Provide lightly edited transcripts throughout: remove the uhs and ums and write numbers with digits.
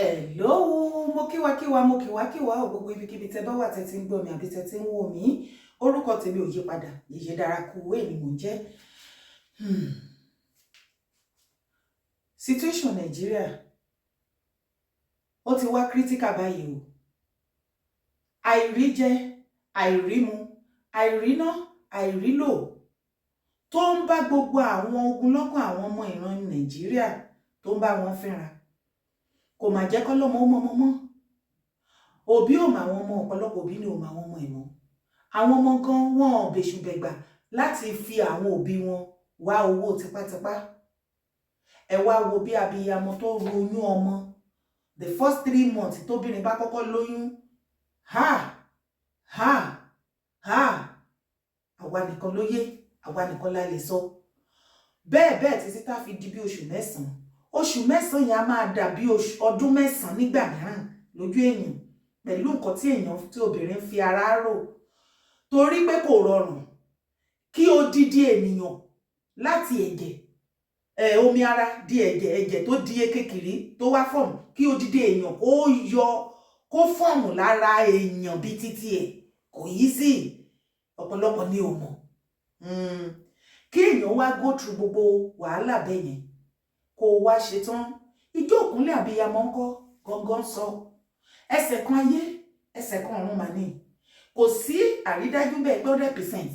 Hello, mo kíwá gbogbo ibikíbi tẹ́ bá wà tẹ́ tí ń gbọ́ mi àbí tẹ́ tí ń wò mí. Orúkọ tèmi ò yí padà, Yèyé Dárakúwé ni mò ń jẹ́. Situation Nigeria ó ti wá critical báyìí o. Àìrí jẹ, àìrí mu, àìríná, àìrílò tó ń bá gbogbo àwọn ogunlọ́gọ̀ àwọn ọmọ ìran Nàìjíríà tó ń bá wọn fínra. Kò má jẹ́ kọ́ lọ́mọ mọ́. Òbí ò mà wọn mọ, ọ̀pọ̀lọpọ̀ òbí ni ò mà wọn mọ ìmọ̀. Àwọn ọmọ gan wọn bèṣù bẹ̀gbà láti fi àwọn òbí wọn wá owó tipátipá. Ẹ wá wo bí abiyamọ tó royún ọmọ. The first 3 months tóbìnrin bá kọ́kọ́ lóyún. Àwa nìkan ló yé, àwa nìkan la lè sọ. Bẹ́ẹ̀ títí tá fi di bí oṣù 9. Oṣù 9 yẹn a máa dàbí ọdún 9 nígbà mìíràn lójú èèyàn pẹ̀lú nǹkan tí èèyàn tí obìnrin fi ara rò. Torí pé kò rọrùn kí odidi ènìyàn láti ẹ̀jẹ̀ omi ara di ẹ̀jẹ̀ tó di kékeré tó wá fọ́ọ̀mù kí odidi èèyàn kó fọ́ọ̀mù lára èèyàn bí títí ẹ̀ kò yí sí ọ̀pọ̀lọpọ̀ ní ò mọ̀. Kí èèyàn wá go through gbogbo wàhálà bẹ́yẹn kó wá ṣetán ijó òkúnlẹ̀ àbíyamọ ńkọ́ gangan sọ ẹsẹ̀ kan ayé ẹsẹ̀ kan ọ̀run mà ní. Kò sí àrídájú bẹ́ẹ̀ pé 100%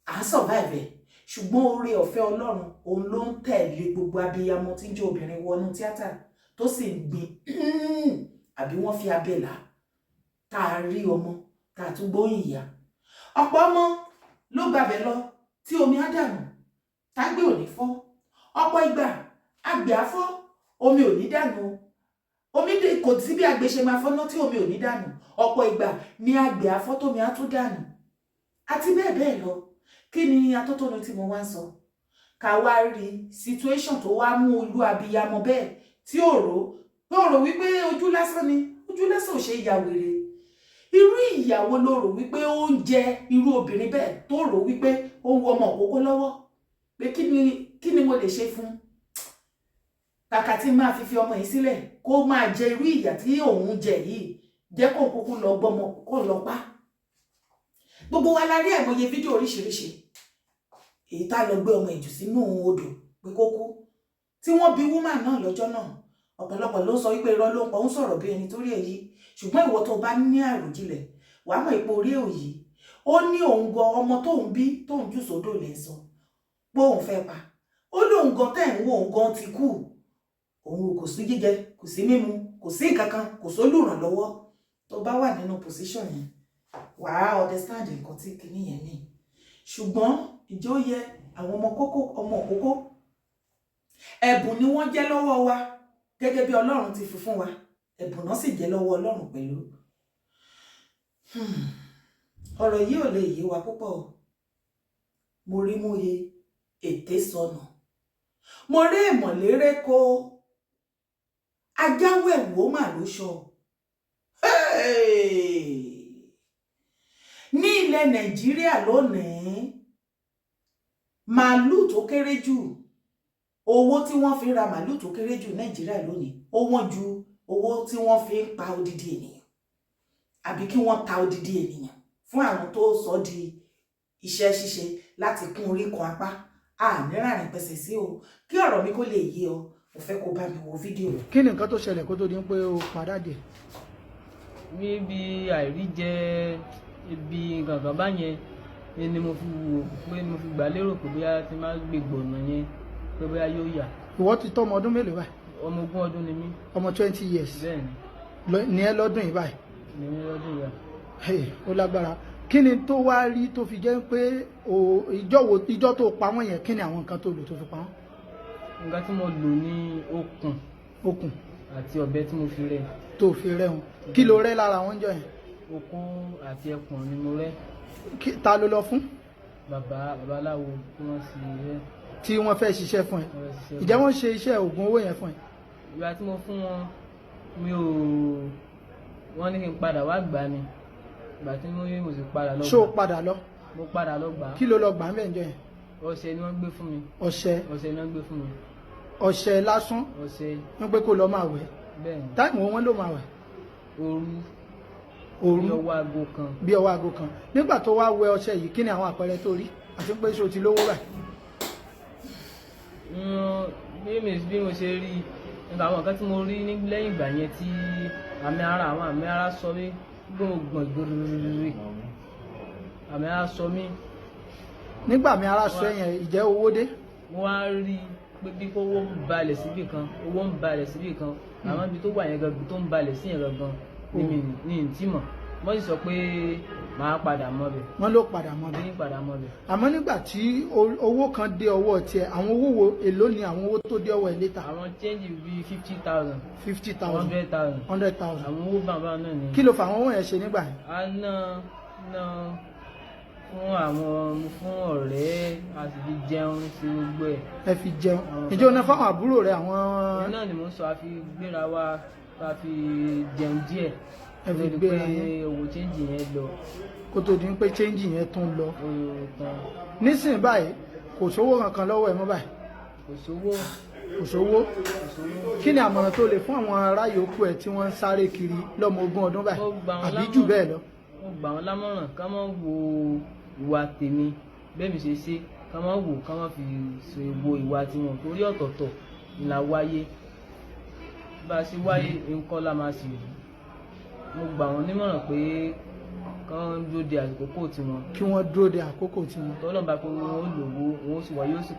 à ń survive ẹ̀ ṣùgbọ́n oore ọ̀fẹ́ Ọlọ́run òun ló ń tẹ̀lé gbogbo abiyamọ tí ń jẹ́ obìnrin wọnú tíátà tó sì ń gbin àbí wọ́n fi abẹ́là tá a rí ọmọ tá a tún gbóyìn ìyá. Ọ̀pọ̀ ọmọ ló gbàbẹ̀ lọ tí omi á dànù tágbé ò ní fọ́. Ọ̀pọ̀ ìgbà àgbẹ̀ á fọ́ omi ò ní dànù. Omi kò sí bí àgbẹ̀ ṣe máa fọ́ná tí omi ò ní dànù. Ọ̀pọ̀ ìgbà ni àgbẹ̀ á fọ́ tómi á tún dànù. Àti bẹ́ẹ̀ lọ. Kí ni atótónu tí mo wá ń sọ? Ká wá rí situation tó wá mú olú abiyamọ bẹ́ẹ̀ tí ò rò wípé ojú lásán ni. Ojú lásán ò ṣe ìyà wèrè. Irú ìyàwó ló rò wípé ó ń jẹ irú obìnrin bẹ́ẹ̀ tó rò wípé ó ń wọ ọmọ òkókó lọ́wọ́. Pé kí ni mo lè ṣe fún? Kàkà tí máa fi ọmọ yìí sílẹ̀ kó máa jẹ irú ìyà tí òun jẹ yìí jẹ́ kó kúkú lọ gbọ́mọ kó lọ pa. Gbogbo wa la rí àìmọye fídíò oríṣiríṣi. Èyí tá lọ gbé ọmọ ìjù sínú odò pé kó kú. Tí wọ́n bi woman náà lọ́jọ́ náà, ọ̀pọ̀lọpọ̀ ló sọ wípé irọ́ ló ń pa, ó ń sọ̀rọ̀ bí ẹni torí èyí. Ṣùgbọ́n ìwọ tó bá ní àròjinlẹ̀, wàá mọ̀ ipò orí òyì. Ó ní òun gan ọmọ tóun bí tóun jù sódò lè sọ pé òun fẹ́ pa. Ó lóun gan tẹ́ ń wo òun gan ti kú. Òun kò sí jíjẹ, kò sí mímu, kò sí nǹkan kan, kò sólùrànlọ́wọ́. Tó bá wà nínú position yẹn, wàá understand nǹkan tí kìíní yẹn ní. Ṣùgbọ́n ìjọ yẹ àwọn ọmọ òkókó ẹ̀bùn ni wọ́n jẹ́ lọ́wọ́ wa gẹ́gẹ́ bí Ọlọ́run ti fi fún wa. Ẹ̀bùn náà sì jẹ́ lọ́wọ́ Ọlọ́run pẹ̀lú. Ọ̀rọ̀ yìí ò lè yé wa púpọ̀. Mo rí múye ètè sọnù. Mo rí ìmọ̀lérè kó ajáwẹ̀wò mà ló sọ. Ní ilẹ̀ Nàìjíríà lónìí, màálù tó kéré jù, owó tí wọ́n fi ra màálù tó kéré jù Nàìjíríà lónìí, ó wọ́n ju owó tí wọ́n fi ń pa odidi ènìyàn. Àbí kí wọ́n ta odidi ènìyàn fún àwọn tó sọ di iṣẹ́ ṣíṣe láti kún orí kan apá. Nírànrìn pẹ̀sẹ̀ sí o. Kí ọ̀rọ̀ mi kó lè yé ọ, mo fẹ́ kó bá mi wo fídíò. Kí ni nǹkan tó ṣẹlẹ̀ kó tó di pé o padà dé? Bí àìrí jẹ ibi nǹkan báyẹn ni mo fi wò pé mo fi gbà lérò pé bóyá tí máa gbé gbọ̀nà yẹn pé bóyá yóò yà. Ìwọ ti tó ọmọ ọdún mélòó báyìí? Ọmọ 20 ọdún ni mí. Ọmọ 20 years. Bẹ́ẹ̀ni. Ní ẹ lọ́dún yìí báyìí? Ní lọ́dún yìí. Ó lágbára. Kí ni tó wá rí tó fi jẹ́ pé ìjọ tó pa wọ́n yẹn, kí ni àwọn nǹkan tó lò tó fi pa wọ́n? Nǹkan tí mo lò ní okùn àti ọ̀bẹ tí mo fi rẹ́. Tó fi rẹ́ wọn. Kí ló rẹ́ lára wọn jọ yẹn? Okùn àti ẹkùn ni mo rẹ́. Ta ló lọ fún? Babaláwo tí wọ́n sì rẹ́. Tí wọ́n fẹ́ ṣiṣẹ́ fún ẹ. Ìjẹ́ wọ́n ṣe iṣẹ́ ògùn owó yẹn fún ẹ? Ìgbà tí mo fún wọn wọ́n ní kí n padà wá gbà ni. Ìgbà tí mo sì padà lọ gbà. Ṣó padà lọ? Mo padà lọ gbà. Kí ló lọ gbà ń bẹ̀ ń jọ yẹn? Ọṣẹ ni wọ́n gbé fún mi. Ọṣẹ? Ọṣẹ ni wọ́n gbé fún mi. Ọṣẹ lásán? Ọṣẹ. Wọ́n pé kó lọ máa wẹ̀. táìmù wọn ló máa wẹ̀. òru bí ọwọ́ aago kan. bí ọwọ́ aago kan nígbà tó wá wẹ ọṣẹ yìí kí ni àwọn àpẹẹrẹ tó rí àti pé ṣé o ti lówó báyìí. bí mo ṣe rí nípa àwọn nǹkan tí mo rí lẹ́yìn ìgbà yẹn tí àwọn àmì ara sọ mí gbọ̀ngbọ̀n gbòòrò àmì ara sọ mí. nígbà àmì ara sọ yẹn ìjẹ́ owó dé. mo wá rí pé bí owó ń balẹ̀ síbì kan àwọn ibi tó wà yẹn gangan tó ń balẹ̀ sí yẹn gangan ní ìtì mọ̀ wọ́n sì sọ pé màá padà mọ́ bẹ̀. wọ́n ló padà mọ́ bẹ̀. ní padà mọ́ bẹ̀. àmọ́ nígbà tí owó kan dé ọwọ́ tiẹ̀ àwọn owó wo èló ni àwọn owó tó dé ọwọ́ ẹ̀ létà. àwọn change bíi 50,000. 50,000 100,000. 100,000. àwọn owó bàbá náà ni. kí ló fa àwọn owó yẹn ṣe nígbà yẹn. a ná fún ọ̀rẹ́ a sì fi jẹun sí gbogbo ẹ̀. ẹ fi jẹun ìjọ náà fáwọn àbúrò rẹ àwọn. náà ni mo sọ a fi gbéra wa a fi jẹun díẹ̀. ẹ fi gbéra yẹn owó change yẹn lọ. kó tó di pé change yẹn tún lọ. nísìnyí báyìí kò sówó kankan lọ́wọ́ ẹ mọ́ báyìí. kò sówó. kí ni àmọ̀ràn tó lè fún àwọn ará yòókù ẹ tí wọ́n ń sáré kiri lọ́mọ ogún ọdún báyìí àbí jù bẹ́ẹ̀ lọ. mo gbà wọ́n lámọ̀ràn ká má wo ìwà tèmi bẹ́ẹ̀ mi ṣe ká má wò ká má fi wo ìwà tiwọn torí ọ̀tọ̀ọ̀tọ̀ ìlà wáyé bá a ṣe wáyé nǹkan la máa sì rí. mo gbà wọ́n nímọ̀ràn pé kán dúró de àkókò tiwọn. kí wọ́n dúró de àkókò tiwọn. tọ́lọ́n bá pé wọ́n lówó wọ́n sì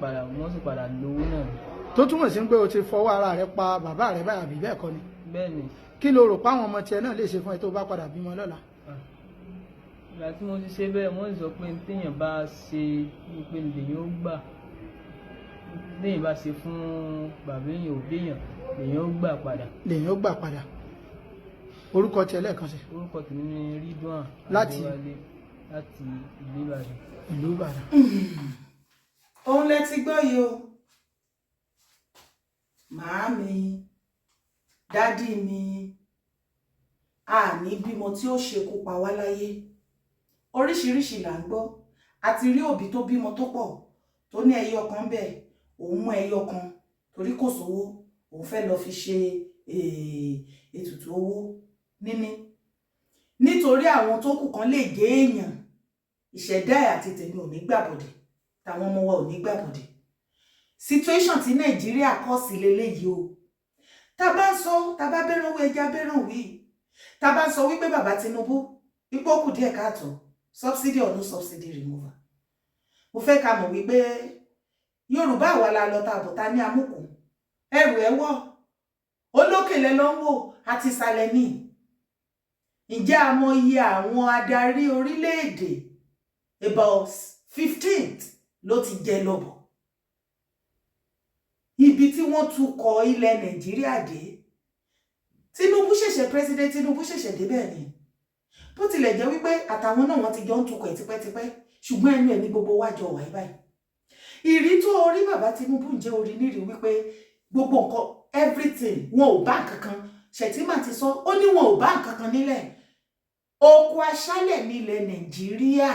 padà lówó náà. tó túmọ̀ sí pé o ti fọwọ́ ara rẹ pa bàbá rẹ báyà bí bẹ́ẹ̀ kọ́ ni. bẹ́ẹ̀ni. kí lo rò páwọn ọmọ tiẹ̀ náà lè ṣe fún ẹ tó bá padà bímọ lọ́la. ìgbà tí mo ti ṣe bẹ́ẹ̀ wọ́n sọ pé téèyàn bá ṣe pé lèyìn ó gbà téèyàn bá ṣe fún bàbá èèyàn òbí èèyàn lèyìn ó gbà padà. lèyìn ó gbà padà. orúkọ tiẹ̀ lẹ́ẹ̀kan sí. orúkọ tèmi ni Ridwan. láti ìlú Ìbàdàn. ìlú Ìbàdàn. òun lẹ ti gbọ́ yìí o màámi dádì mi a ní bímọ tí ó ṣekú pa wá láyé oríṣiríṣi là ń gbọ́ àti rí òbí tó bímọ tó pọ̀ tó ní ẹyọ kan bẹ́ẹ̀ òun mú ẹyọ kan torí kò sówó òun fẹ́ lọ fi ṣe ètùtù owó níní nítorí àwọn tó kù kan lè jẹ́ èèyàn ìṣẹ̀dá ẹ̀ àti tèmi ò ní gbàbọ̀dẹ̀ táwọn ọmọ wa ò ní gbàbọ̀dẹ̀ situation tí Nàìjíríà kọ́ sí leléyìí o tá bá ń sọ tá bá bẹ́ràn owó ẹja bẹ́ràn wí tá bá ń sọ wípé bàbá Tinubu ipò kù díẹ̀ káàtó subsidy or no subsidy remover mo fẹ́ ká mọ̀ wípé Yorùbá àwa la lọ tààbọ̀ ta ní amúkùn ẹrù ẹ̀ wọ̀ olókèlè ló ń wò àti ìsàlẹ̀ ní ǹjẹ́ a mọ iye àwọn adarí orílẹ̀-èdè about 15th ló ti jẹ lọ́bọ̀ ibi tí wọ́n tukọ̀ ilẹ̀ Nàìjíríà dé president Tinubu ṣẹ̀ṣẹ̀ débẹ̀ ni bó tilẹ̀ jẹ́ wípé àtàwọn náà wọ́n ti jọ ń tukọ̀ ẹ̀ tipẹ́tipẹ́ ṣùgbọ́n ẹnu ẹ̀ ní gbogbo wájọ wáyé báyìí ìrí tó orí bàbá Tinubu ń jẹ́ orí nírì wípé gbogbo nǹkan everything wọn ò bá nǹkankan Ṣètìmá ti sọ ó ní wọn ò bá nǹkankan nílẹ̀ oko aṣálẹ̀ nílẹ̀ Nàìjíríà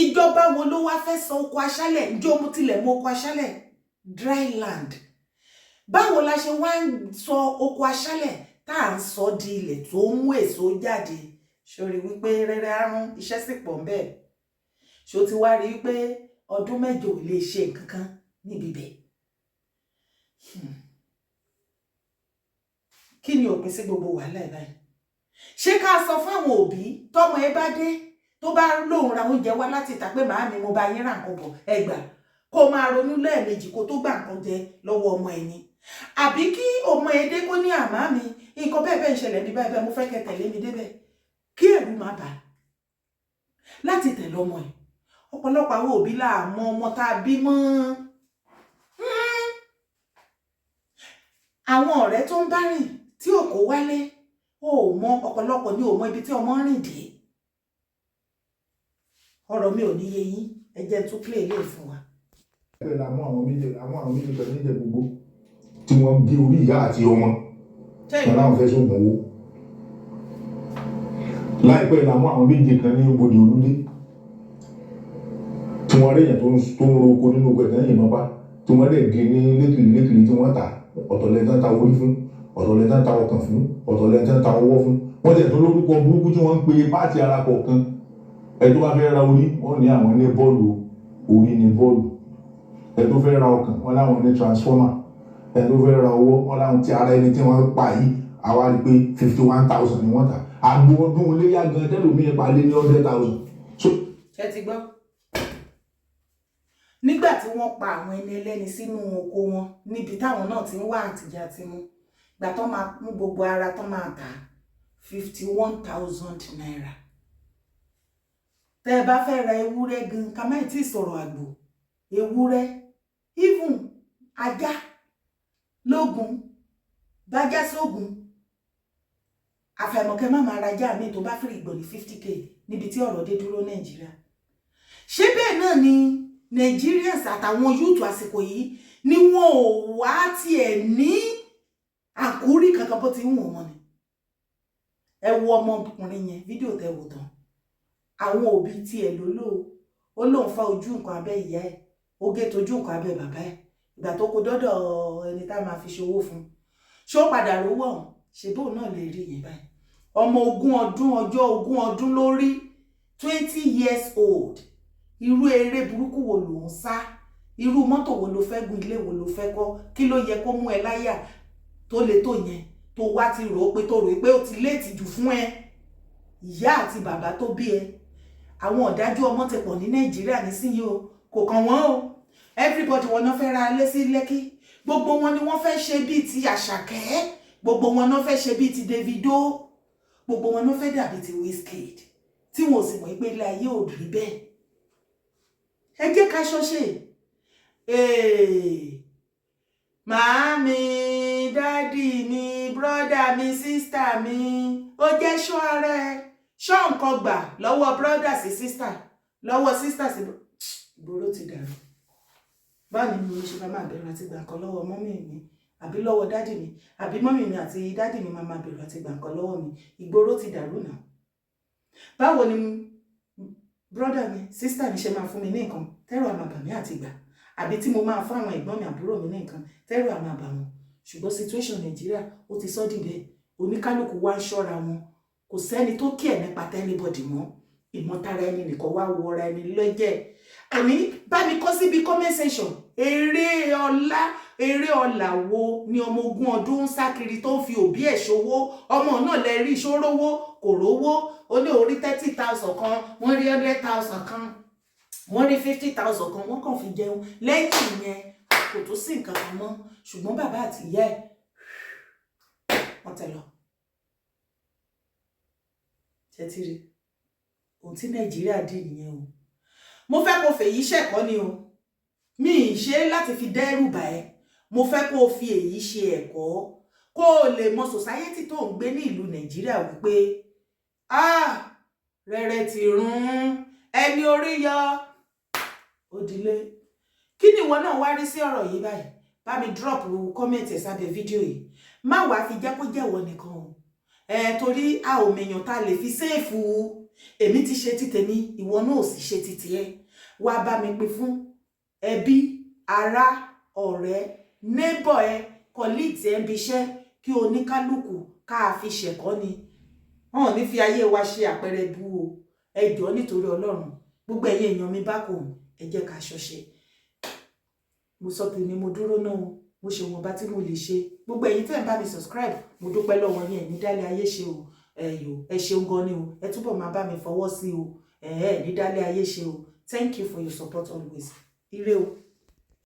ìjọba wo ló wá fẹ́ sọ oko aṣálẹ̀ ǹjọ́ mo tilẹ̀ mọ oko aṣálẹ̀ dry land báwo la ṣe wá ń sọ oko aṣálẹ̀ tá à ń sọ di ilẹ̀ tó mú èso jáde sórí wípé rẹ́rẹ́ àrùn iṣẹ́ sì pọ̀ ńbẹ̀ ṣó ti wá rí wípé ọdún mẹ́jọ ò lè ṣe nǹkan kan níbi bẹ́ẹ̀ kí ni òpin sí gbogbo wàhálà ẹ̀ báyìí ṣé ká sọ fáwọn òbí tọmọ ẹ bá dé tó bá lóun ra oúnjẹ wá láti ìta pé màámi mo bá yín ra nǹkan bọ̀ ẹ gbà kó máa ronú lẹ́ẹ̀mejì kó tó gbà nǹkan jẹ lọ́wọ́ ọmọ ẹni àbí kí ọmọ ẹ dé kó ní àmá mi nǹkan bẹ́ẹ̀ bẹ́ẹ̀ ń ṣẹlẹ̀ ní báyìí mo fẹ́ kẹ́ tẹ̀lé mi débẹ̀ kí ẹ̀rù má bà láti tẹ̀lé ọmọ ẹ̀ ọ̀pọ̀lọpọ̀ àwọn òbí là mọ ọmọ tá a bí mọ́ àwọn ọ̀rẹ́ tó ń bá rìn tí ò kó wálé ó mọ ọ̀pọ̀lọpọ̀ ní ò mọ ibi tí ọmọ rìn dé ọ̀rọ̀ mi ò ní yé yín ẹ jẹ́ tún play lè fún wa. bẹ́ẹ̀ la mú àwọn méjì pẹ̀lú níjẹ̀ gbogbo tí wọ́n gé orí ìyá àti ọmọ wọn láwọn fẹ́ sóògùn owó láìpẹ́ la mú àwọn méjì kan ní ibodè olúdé tí wọ́n rí èèyàn tó ń roko nínú oko ẹ̀kẹ́ yìnbọn bá tí wọ́n lè gé ní lékìlì tí wọ́n tà ọ̀tọ̀ lẹ́ni tán ta orí fún ọ̀tọ̀ lẹ́ni tán ta ọkàn fún ọ̀tọ̀ lẹ́ni tán ta ọwọ́ fún wọ́n tẹ̀ tó lórúkọ burúkú tí wọ́n ń pe páàtì ara kọ̀ọ̀kan ẹ tó bá fẹ́ ra orí wọ́n ní àwọn ní bọ́ọ̀lù orí ní bọ́ọ̀lù ẹ tó fẹ́ ra ọkàn wọ́n láwọn ní transformer ẹ tó fẹ́ ra ọwọ́ wọ́n láwọn tí ara ẹni tí wọ́n pa yìí àwa rí pé 51,000 ni wọ́n ta àgbo ọdún iléyà gan tẹ́lòmíì pa lé ní 100,000. ṣé ti gbọ́ nígbà tí wọ́n pa àwọn ẹni ẹlẹ́ni sínú oko wọn níbi táwọn náà ti ń wá àtìjà ti mú gbà tó máa mú gbogbo ara tó máa tà 51,000 naira. tẹ́ ẹ bá fẹ́ ra ewúrẹ́ gan ká má tí ì sọ̀rọ̀ àgbò ewúrẹ́ even ajá lógun bájá sógun àfàìmọ̀kẹ́ má máa rajá mi tó bá fìrì gbọ̀n ní 50k níbi tí ọ̀rọ̀ dé dúró Nàìjíríà. ṣé bẹ́ẹ̀ náà ni Nigerians àtàwọn yúùtù àsìkò yìí ni wọn ò wá tiẹ̀ ní àkúrí kankan bó ti ń wọ̀n wọn ni. ẹ wo ọmọkùnrin yẹn fídíò tẹ́ wò tán àwọn òbí tiẹ̀ ó lóun fa ojú nǹkan abẹ́ ìyá ẹ̀ ó gé tojú nǹkan abẹ́ bàbá ẹ̀ ìgbà tó kó dọ́dọ̀ ẹni tá máa fi ṣòwò fún ṣó padà rówó ọ̀hún ṣe bóun náà lè rí yẹn báyìí ọmọ 20 ọdún ọjọ́ 20 ọdún lórí 20 years old irú eré burúkú wo ló ń sá irú mọ́tò wo ló fẹ́ gùn ilé wo ló fẹ́ kọ́ kí ló yẹ kó mú ẹ láyà tó le tó yẹn tó wá ti rò ó pé tó rò pé ó ti léètì jù fún ẹ ìyá àti bàbá tó bí ẹ àwọn ọ̀dájú ọmọ ti pọ̀ ní Nàìjíríà nísìnyí o kò kàn wọ́n o everybody wọn náà fẹ́ ra alé sí Lẹ́kì gbogbo wọn ni wọ́n fẹ́ ṣe bíi ti Àṣàkẹ́ gbogbo wọn náà fẹ́ ṣe bíi ti Davido gbogbo wọn náà fẹ́ dàbí ti Wizkid tí wọn ò sì mọ̀ pé ilé ayé ò rí bẹ́ẹ̀. ẹ jẹ́ ká ṣọ́ṣe màámi dádì mi brọ́dà mi sísítà mi ó jẹ́ ṣọ́ ara ẹ ṣọ́ nǹkan gbà lọ́wọ́ brọ́dà sí sísítà lọ́wọ́ sísítà sí ìgboro ti dàrú. báwo ni mo ṣe máa bẹ̀rù àti gbà nǹkan lọ́wọ́ mọ́mì mi àbí lọ́wọ́ dádì mi àbí mọ́mì mi àti dádì mi máa bẹ̀rù àti gbà nǹkan lọ́wọ́ mi ìgboro ti dàrú náà. báwo ni brọ́dà mi sísítà mi ṣe máa fún mi ní nǹkan tẹ́rù àmàbà mi àti gbà àbí tí mo máa fún àwọn ẹ̀gbọ́n mi àbúrò mi ní nǹkan tẹ́rù àmàbà wọn. ṣùgbọ́n situation Nàìjíríà ó ti sọ́ dìbẹ̀ oníkálukú wá ń ṣọ́ra wọn kò sẹ́ni tó kí ẹ̀ nípa tẹ́lẹ̀bọ̀dì mọ́ ìmọ̀tara ẹni nìkan wá wọra ẹni lọ́jẹ̀. àní bá mi kọ́ síbi comment section eré ọlá wo ni ọmọ 20 ọdún ń sá kiri tó ń fi òbí ẹ̀ ṣòwò ọmọ náà lẹ rí ìṣòrówó kò rówó ó ní orí 30,000 kan wọ́n rí 100,000 kan wọ́n rí 50,000 kan wọ́n kàn fi jẹun lẹ́yìn ìyẹn kò tó sí nǹkan kan mọ́ ṣùgbọ́n bàbá àti ìyá ẹ̀ wọ́n tẹ̀ lọ. ṣẹ́tìrì ohun tí Nàìjíríà dì nìyẹn o mo fẹ́ kó fèyí ṣẹ̀kọ́ ni o mi ì ṣe láti fi dẹ́rù bà ẹ́ mo fẹ́ kó fi èyí ṣe ẹ̀kọ́ kó o lè mọ society tó ń gbé ní ìlú Nàìjíríà wípé rẹ̀rẹ̀ ti rún ẹni orí yọ òdìlé. kí ni ìwọ náà wá rí sí ọ̀rọ̀ yìí báyìí bá mi drop comment sábẹ́ fídíò yìí má wàá fi jẹ́ kó jẹ́wọ́ nìkan o torí a ò mèèyàn tá lè fi séèfù èmi ti ṣe ti tèmi ìwọ náà ò sì ṣe ti tiẹ̀ wá bá mi pín fún ẹbí ará ọ̀rẹ́ neighbor ẹ colleagues ẹ ń biṣẹ́ kí oníkálukú ká fi ṣẹ̀kọ́ ni hàn ní fi ayé wa ṣe àpẹẹrẹ bú o ẹ jọ̀ọ́ nítorí Ọlọ́run gbogbo ẹ̀yin èèyàn mi bá kò ẹ jẹ́ ká ṣọṣe mo sọ tèmi mo dúró náà mo ṣe wọn bá tí mo lè ṣe gbogbo ẹ̀yin tẹ́ ń bá mi subscribe mo dúpẹ́ lọ́wọ́ yín ní dálé ayé ṣe o ẹ ṣeun gan ni o ẹ túbọ̀ máa bá mi fọwọ́ sí o ní dálé ayé ṣe o thank you for your support always ire o.